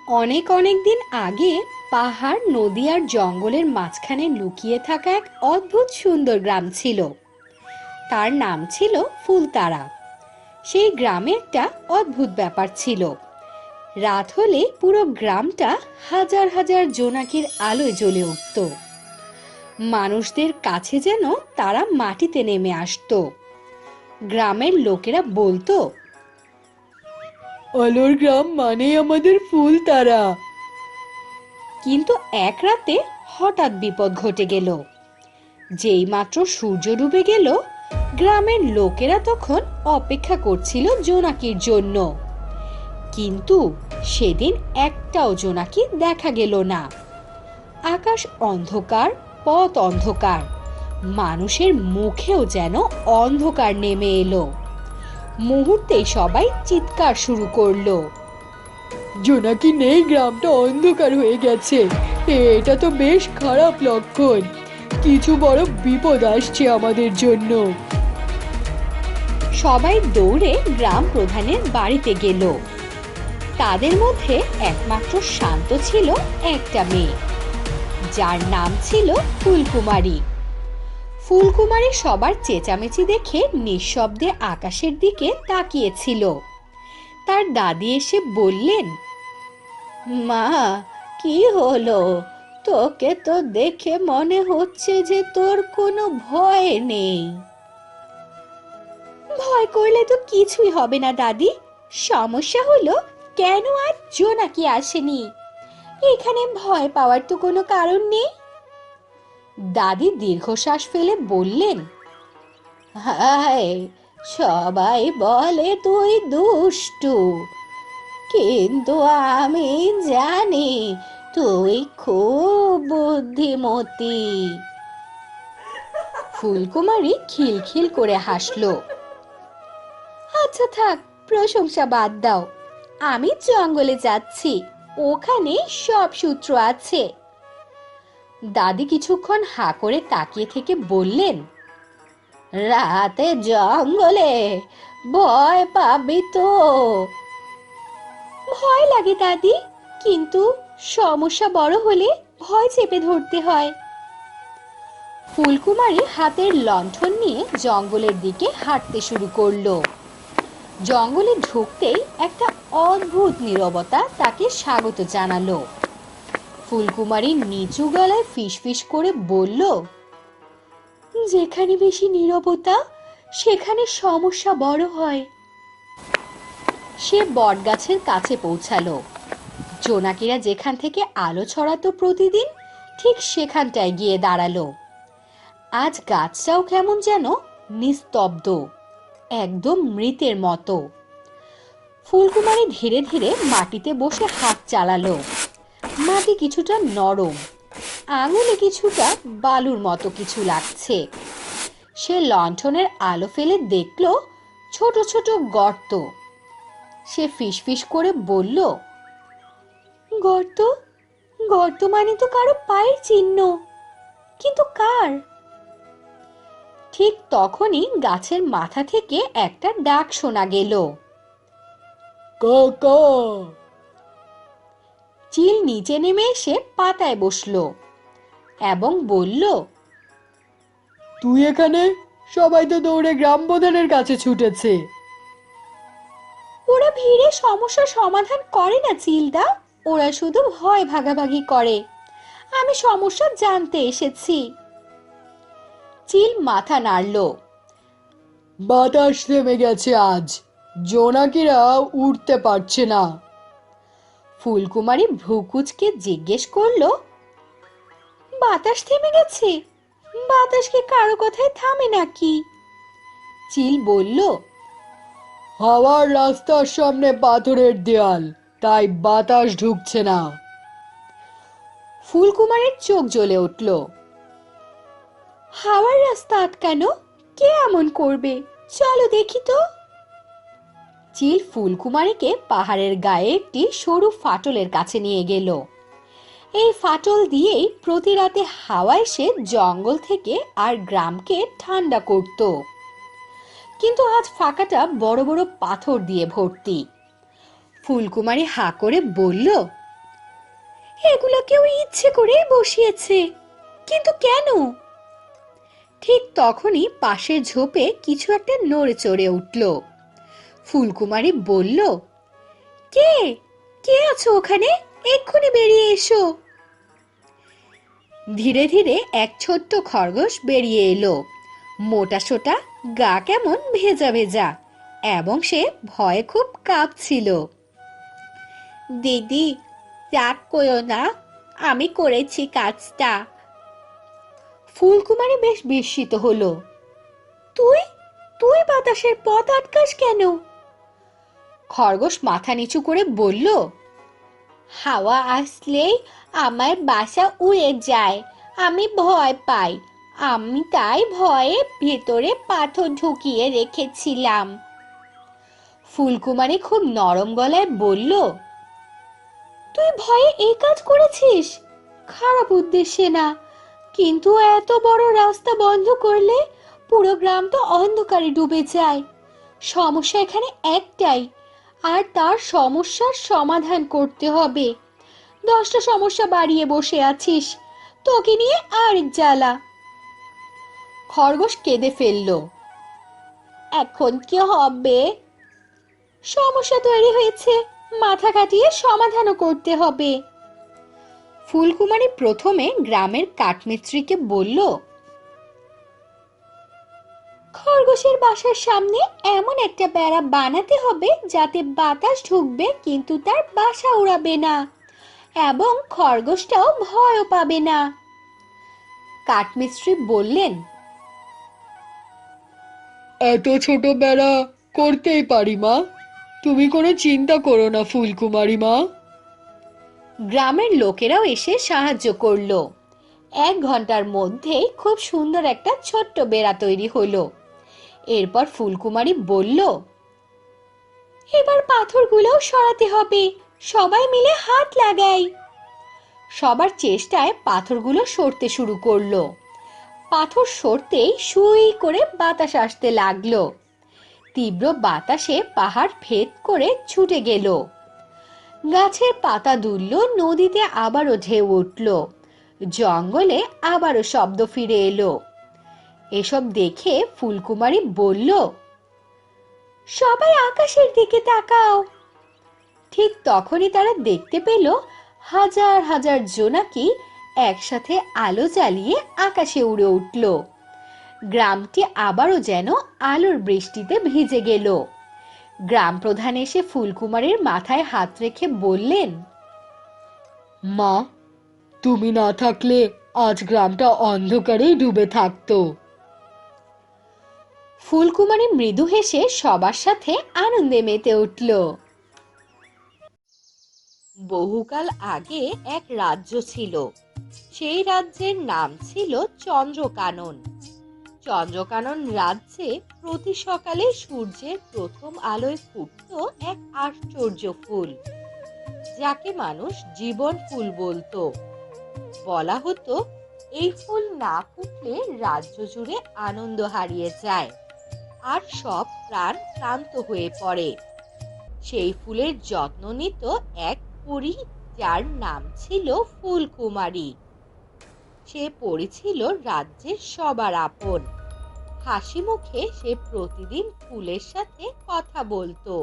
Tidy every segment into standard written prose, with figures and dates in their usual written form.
অনেক অনেক দিন আগে পাহাড়, নদী আর জঙ্গলের মাঝখানে লুকিয়ে থাকা এক অদ্ভুত সুন্দর গ্রাম ছিল। তার নাম ছিল ফুলতারা। সেই গ্রামে একটা অদ্ভুত ব্যাপার ছিল। রাত হলে পুরো গ্রামটা হাজার হাজার জোনাকির আলোয় জ্বলে উঠত। মানুষদের কাছে যেন তারা মাটিতে নেমে আসতো। গ্রামের লোকেরা বলতো, আলোর গ্রাম মানেই আমাদের ফুলতারা। কিন্তু এক রাতে হঠাৎ বিপদ ঘটে গেল। যেই মাত্র সূর্য ডুবে গেল, গ্রামের লোকেরা তখন অপেক্ষা করছিল জোনাকির জন্য। কিন্তু সেদিন একটাও জোনাকি দেখা গেল না। আকাশ অন্ধকার, পথ অন্ধকার, মানুষের মুখেও যেন অন্ধকার নেমে এলো। মুহূর্তেই সবাই চিৎকার শুরু করলো। জোনাকি নেই, গ্রামটা অন্ধকার হয়ে গেছে। এটা তো বেশ খারাপ লক্ষণ। কিছু বড় বিপদ আসছে আমাদের জন্য। সবাই দৌড়ে গ্রাম প্রধানের বাড়িতে গেল। তাদের মধ্যে একমাত্র শান্ত ছিল একটা মেয়ে, যার নাম ছিল ফুলকুমারী। ফুলকুমারী সবার চেঁচামেচি দেখে নিঃশব্দে আকাশের দিকে তাকিয়েছিল। তার দাদি এসে বললেন, মা, কি হলো? তোকে তো দেখে মনে হচ্ছে যে তোর কোনো ভয় নেই। ভয় করলে তো কিছুই হবে না দাদি। সমস্যা হলো, কেন আর জোনাকি আসেনি? এখানে ভয় পাওয়ার তো কোনো কারণ নেই। দাদি দীর্ঘশ্বাস ফেলে বললেন, হায়, সবাই বলে তুই দুষ্টু, কিন্তু আমি জানি তুই খুব বুদ্ধিমতী। ফুলকুমারী খিলখিল করে হাসলো। আচ্ছা থাক, প্রশংসা বাদ দাও। আমি জঙ্গলে যাচ্ছি, ওখানে সব সূত্র আছে। দাদি কিছুক্ষণ হাঁ করে তাকিয়ে থেকে বললেন, রাতে জঙ্গলে ভয় পাবি তো? ভয় লাগে দাদি, কিন্তু সমস্যা বড় হলে ভয় চেপে ধরতে হয়। ফুলকুমারী হাতের লণ্ঠন নিয়ে জঙ্গলের দিকে হাঁটতে শুরু করলো। জঙ্গলে ঢুকতেই একটা অদ্ভুত নীরবতা তাকে স্বাগত জানালো। ফুলকুমারী নিচু গলায় ফিসফিস করে বলল, যেখানে বেশি নীরবতা সেখানে সমস্যা বড় হয়। সে বটগাছের কাছে পৌঁছালো। জোনাকিরা যেখান থেকে আলো ছড়াতো প্রতিদিন, ঠিক সেখানটায় গিয়ে দাঁড়ালো। আজ গাছটাও কেমন যেন নিস্তব্ধ, একদম মৃতের মতো। ফুলকুমারী ধীরে ধীরে মাটিতে বসে হাত চালালো। মাটি কিছুটা নরম, আঙুলে কিছুটা বালুর মতো কিছু লাগছে। সে লণ্ঠনের আলো ফেলে দেখলো ছোট ছোট গর্ত। সে ফিসফিস করে বলল, গর্ত? গর্ত মানে তো কারো পায়ের চিহ্ন, কিন্তু কার? ঠিক তখনই গাছের মাথা থেকে একটা ডাক শোনা গেল, কাকা। চিল নিচে নেমে এসে পাতায় বসলো এবং বলল, তুই এখানে? সবাই তো দৌড়ে গ্রাম প্রধানের কাছে ছুটেছে। ওরা ভিড়ে সমস্যার সমাধান করে না চিলদা, ওরা শুধু ভয় ভাগাভাগি করে। আমি সমস্যা জানতে এসেছি। চিল মাথা নাড়ল। বাতাস থেমে গেছে আজ, জোনাকিরা উঠতে পারছে না। ফুলকুমারী ভ্রুকুচকে জিজ্ঞেস করলো, বাতাস থেমে গেছে? বাতাস কি কারো কথায় থামে নাকি? চিল বলল, হাওয়ার রাস্তার সামনে পাথরের দেয়াল, তাই বাতাস ঢুকছে না। ফুলকুমারের চোখ জ্বলে উঠল। হাওয়ার রাস্তা আটকানো? কে এমন করবে? চলো দেখি তো। চিল ফুলকুমারীকে পাহাড়ের গায়ে একটি সরু ফাটলের কাছে নিয়ে গেল। এই ফাটল দিয়েই প্রতি রাতে হাওয়া এসে জঙ্গল থেকে আর গ্রামকে ঠান্ডা করত। কিন্তু আজ ফাঁকাটা বড় বড় পাথর দিয়ে ভর্তি। ফুলকুমারী হাঁ করে বলল, এগুলো কেউ ইচ্ছে করে বসিয়েছে, কিন্তু কেন? ঠিক তখনই পাশের ঝোপে কিছু একটা নড়ে চড়ে উঠল। ফুলকুমারী বলল, কে কে আছো ওখানে? এক্ষুনি বেরিয়ে এসো। ধীরে ধীরে এক ছোট্ট খরগোশ বেরিয়ে এলো। মোটা সোটা, গা কেমন ভেজা ভেজা, এবং সে ভয়ে খুব কাঁপছিল। দিদি, রাগ করো না, আমি করেছি কাজটা। ফুলকুমারী বেশ বিস্মিত হলো। তুই তুই বাতাসের পথ আটকাস কেন? খরগোশ মাথা নিচু করে বলল, হাওয়া আসলেই আমার বাসা উড়ে যায়, আমি ভয় পাই, আমি তাই ভয়ে ভেতরে পাথর ঢুকিয়ে রেখেছিলাম। ফুলকুমারী খুব নরম গলায় বলল, তুই ভয়ে এই কাজ করেছিস? খারাপ উদ্দেশ্যে না, কিন্তু এত বড় রাস্তা বন্ধ করলে পুরো গ্রাম তো অন্ধকারে ডুবে যায়। সমস্যা এখানে একটাই, আর তার সমস্যার সমাধান করতে হবে। 10টা সমস্যা বাড়িয়ে বসে আছিস, তোকে নিয়ে আরেক জ্বালা। খরগোশ কেঁদে ফেলল। এখন কি হবে? সমস্যা তৈরি হয়েছে, মাথা কাটিয়ে সমাধানও করতে হবে। ফুলকুমারী প্রথমে গ্রামের কাঠমিস্ত্রিকে বলল, খরগোশের বাসার সামনে এমন একটা বেড়া বানাতে হবে যাতে বাতাস ঢুকবে কিন্তু তার বাসা উড়াবে না, এবং খরগোশটাও ভয়ও পাবে না। কাঠমিস্ত্রি বললেন, এত ছোট বেড়া করতেই পারি মা, তুমি কোনো চিন্তা করো না ফুলকুমারী মা। গ্রামের লোকেরাও এসে সাহায্য করলো। 1 ঘন্টার মধ্যেই খুব সুন্দর একটা ছোট্ট বেড়া তৈরি হলো। এরপর ফুলকুমারী বলল, এবার পাথরগুলোও সরাতে হবে, সবাই মিলে হাত লাগাই। সবার চেষ্টায় পাথরগুলো সরতে শুরু করলো। পাথর সরতেই সুই করে বাতাস আসতে লাগলো। তীব্র বাতাসে পাহাড় ভেদ করে ছুটে গেল। গাছের পাতা দুলল, নদীতে আবারও ঢেউ উঠল, জঙ্গলে আবারও শব্দ ফিরে এলো। এসব দেখে ফুলকুমারী বলল, সবাই আকাশের দিকে তাকাও। ঠিক তখনই তারা দেখতে পেল হাজার হাজার জোনাকি একসাথে আলো জ্বালিয়ে আকাশে উড়ে উঠল। গ্রামটি আবারও যেন আলোর বৃষ্টিতে ভিজে গেল। গ্রাম প্রধান এসে ফুলকুমারীর মাথায় হাত রেখে বললেন, মা, তুমি না থাকলে আজ গ্রামটা অন্ধকারেই ডুবে থাকতো। ফুলকুমারী মৃদু হেসে সবার সাথে আনন্দে মেতে উঠল। বহুকাল আগে এক রাজ্য ছিল। সেই রাজ্যের নাম ছিল চন্দ্রকানন। চন্দ্রকানন রাজ্যে প্রতি সকালে সূর্যের প্রথম আলোয় ফুটতো এক আশ্চর্য ফুল, যাকে মানুষ জীবন ফুল বলতো। বলা হতো এই ফুল না ফুটলে রাজ্য জুড়ে আনন্দ হারিয়ে যায় আর সব প্রাণ ক্লান্ত হয়ে পড়ে। সেই ফুলের যত্ন নিত এক পরী, যার নাম ছিল ফুলকুমারী। সে পরী ছিল রাজ্যের সবার আপন। হাসি মুখে সে প্রতিদিন ফুলের সাথে কথা বলতো।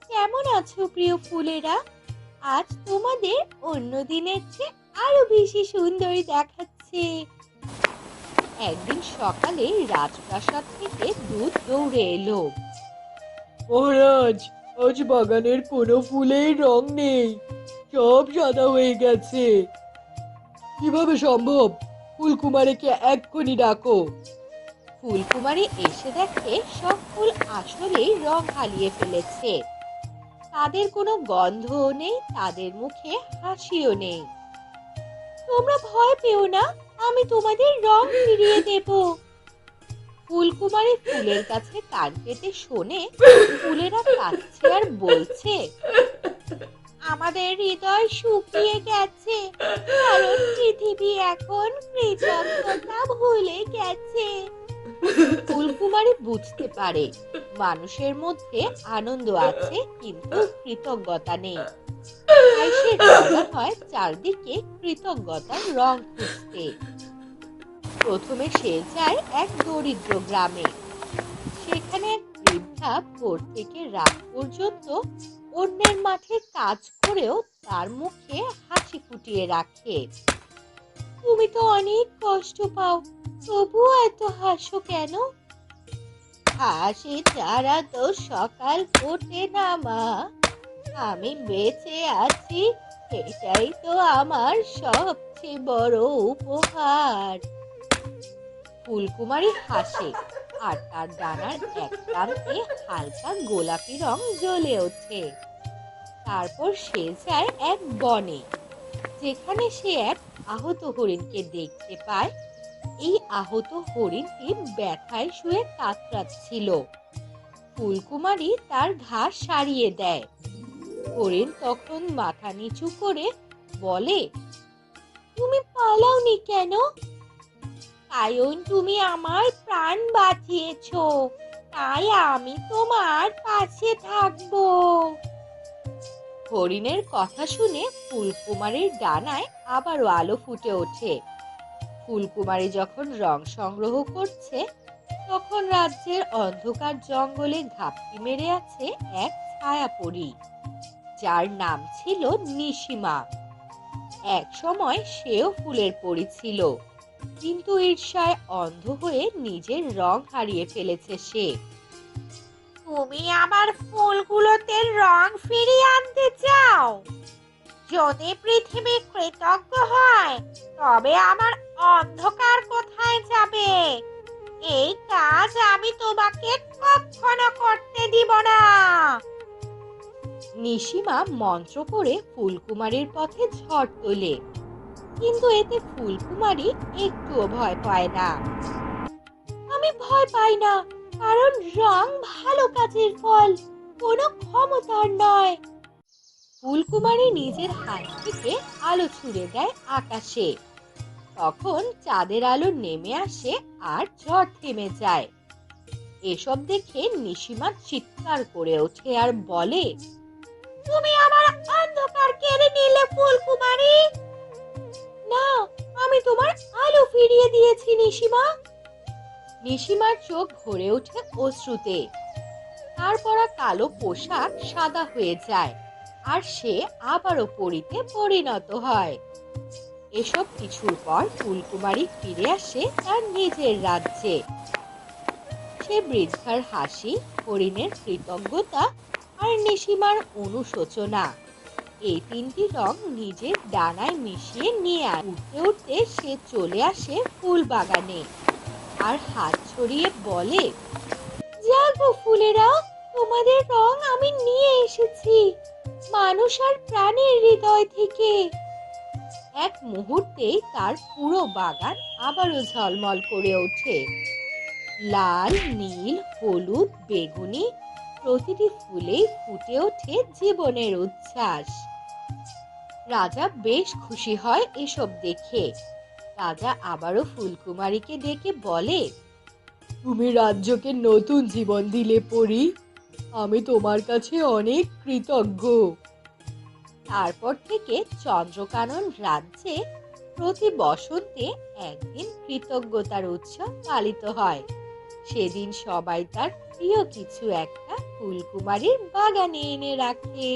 কেমন আছো প্রিয় ফুলেরা? আজ তোমাদের অন্য দিনের চেয়ে আরো বেশি সুন্দর দেখাচ্ছে। একদিন সকালে রাজপ্রাসাদ থেকে দূত দৌড়ে এলো। মহারাজ, আজ বাগানের কোনো ফুলের রং নেই, সব সাদা হয়ে গেছে। কিভাবে সম্ভব? ফুলকুমারীকে এক্ষুনি ডাকো। ফুলকুমারী এসে দেখে সব ফুল আসলেই রং হারিয়ে ফেলেছে। তাদের কোনো গন্ধও নেই, তাদের মুখে হাসিও নেই। তোমরা ভয় পেও না, আমি তোমাদের রং ফিরিয়ে দেব। ফুলকুমারী ফুলের কাছে কান পেতে শোনে ফুলেরা কাঁদছে আর বলছে, আমাদের হৃদয় শুকিয়ে গেছে, কারণ পৃথিবী এখন কৃতজ্ঞতা ভুলে গেছে। ফুলকুমারী বুঝতে পারে মানুষের মধ্যে আনন্দ আছে কিন্তু কৃতজ্ঞতা নেই। তাই সে রওনা হয় চারদিকে কৃতজ্ঞতার রং খুঁজতে। প্রথমে সে যায় এক দরিদ্র গ্রামে। সেখানে এক বৃদ্ধা ভোর থেকে রাত পর্যন্ত অন্যের মাঠে কাজ করেও তার মুখে হাসি ফুটিয়ে রাখে। তুমি তো অনেক কষ্ট পাও, তবুও এত হাসো কেন? হাসি ছাড়া তো সকাল ফোটে না মা, আমি বেঁচে আছি, এটাই তো আমার সবচেয়ে বড় উপহার। ফুলকুমারী হাসে, আর তার ডানার এক প্রান্তে হালকা গোলাপি রং জ্বলে ওঠে। তারপর সে যায় এক বনে, যেখানে সে এক আহত হরিণকে দেখতে পায়। এই আহত হরিণটি ব্যথায় শুয়ে কাতরাচ্ছিল। ফুলকুমারী তার ঘাস সারিয়ে দেয়। হরিণ তখন মাথা নিচু করে বলে, তুমি পালাওনি কেন? কারণ তুমি আমার প্রাণ বাঁচিয়েছো, তাই আমি তোমার পাশে থাকবো। হরিণের কথা শুনে ফুলকুমারীর ডানায় আবারও আলো ফুটে ওঠে। ফুলকুমারী যখন রং সংগ্রহ করছে, তখন রাজ্যের অন্ধকার জঙ্গলে ঘাপটি মেরে আছে এক ছায়াপরী, যার নাম ছিল নিশিমা। এক সময় সেও ফুলের পরী ছিল, কিন্তু ঈর্ষায় অন্ধ হয়ে নিজের রং হারিয়ে ফেলেছে সে। তুমি আমার ফুলগুলোতে রং ফিরিয়ে আনতে চাও? যদি পৃথিবী কৃতজ্ঞ হয়, তবে আমার অন্ধকার কোথায় যাবে? এই কাজ আমি তোমাকে কখনো করতে দিব না। নিশিমা মন্ত্র করে ফুলকুমারীর পথে ঝড় তোলে, কিন্তু এতে ফুলকুমারী একটুও ভয় পায় না। আমি ভয় পাই না, কারণ রং ভালো কাজের ফল, কোনো ক্ষমতার নয়। ফুলকুমারী নিজের হাত থেকে আলো ছুড়ে দেয় আকাশে। তখন চাঁদের আলো নেমে আসে আর ঝড় থেমে যায়। এসব দেখে নিশিমা চিৎকার করে ওঠে আর বলে, তুমি আমার অন্ধকার কেড়ে নিলে ফুলকুমারী। না, আমি তোমার আলো ফিরিয়ে দিয়েছি নিশিমা। নিশিমার চোখ ভরে ওঠে অশ্রুতে। তার পরা কালো পোশাক সাদা হয়ে যায়, আর সে আবারও পরীতে পরিণত হয়। এসব কিছুর পর ফুলকুমারী ফিরে আসে তার নিজের রাজ্যে। সে বৃদ্ধার হাসি, হরিণের কৃতজ্ঞতা আর নিশিমার অনুশোচনা, এই তিনটি রং নিজের ডানায় মিশিয়ে নিয়ে উঠতে উঠতে সে চলে আসে ফুল বাগানে আর হাত ছড়িয়ে বলে, জাগো ফুলেরা, তোমাদের রং আমি নিয়ে এসেছি, মানুষ আর প্রাণীর হৃদয় থেকে। এক মুহূর্তেই তার পুরো বাগান আবারও ঝলমল করে ওঠে। লাল, নীল, হলুদ, বেগুনি, প্রতিটি ফুলেই ফুটে ওঠে জীবনের উচ্ছ্বাস। রাজা বেশ খুশি হয় এসব দেখে। রাজা আবারও ফুলকুমারীকে ডেকে বলে, তুমি রাজ্যকে নতুন জীবন দিলে পরি, আমি তোমার কাছে অনেক কৃতজ্ঞ। তারপর থেকে চন্দ্রকানন রাজ্যে প্রতি বসন্তে একদিন কৃতজ্ঞতার উৎসব পালিত হয়। সেদিন সবাই তার প্রিয় কিছু একটা ফুলকুমারীর বাগানে এনে রাখে।